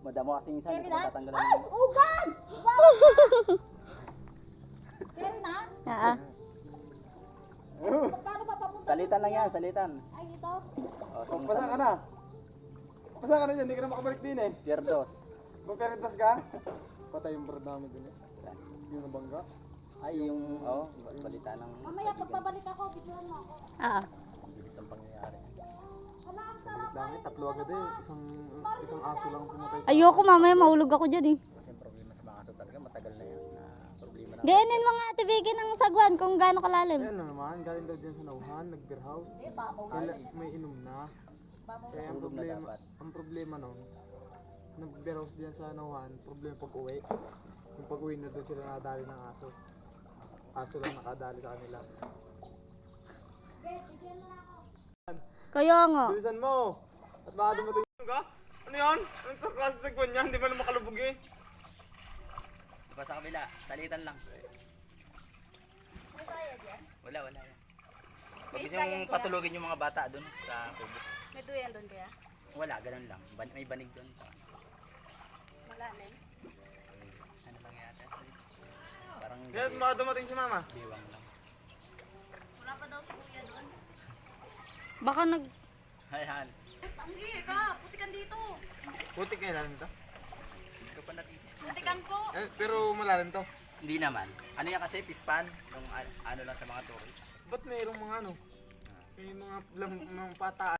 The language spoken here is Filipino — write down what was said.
Madamo kasi minsan, hindi ko matatanggalan ng... Ugan! Kaya na? Magkano ba papunta? Salitan lang yan, salitan. Ay, ito? Pasa ka na. Pasa ka na dyan, hindi ka na makabalik din eh. Pierdos. Kung peritas ka, patay yung brad namin din eh. Yung nabangga. Ay, yung, balita ng... Mamaya pagbabalik ako, bigyan mo ako. Ang bilis ang pangyayari. Wala ang sarap. Dami, tatlo agad eh. Isang aso lang pumatay sa... Ayoko mamaya mahulog ako dyan eh. Kasi ang problema sa mga aso talaga, matagal na yan. Na problema na. Gayanin mo nga tibigin ng sagwan kung gaano kalalim. Ayan na naman, galing daw dyan sa nauhan, nag-beer house. Kaya may inom na. Kaya ang problema nun, nag-beer house dyan sa nauhan, problema pag-uwi. Yung pag-uwi na doon sila nakadali ng aso. Aso lang nakadali sa kanila. Kaya nga. Bilisan mo! At baka dumating ka? Ano yan? Anong sa klase sa sagwan yan? Hindi pa na makalubog eh. Diba sa kabila, salitan lang. Wala yan. Huwag gusto yung patulogin yung mga bata doon sa kubo. May duyan doon kaya? Wala, ganun lang. May banig doon. Malalim. Ano lang yata? Parang Kaya baka dumating si mama. biwang lang. Wala pa daw si kuya doon. Baka nag... Ayan. Tanggi ka, putikan dito. Putik na ilalim to. Hindi ko pa natitis. Putikan po. Eh, pero malalim to. Hindi naman. Ano yan kasi, pispan? Yung ano lang sa mga tourist. Ba't mayroong mga ano? May mga pata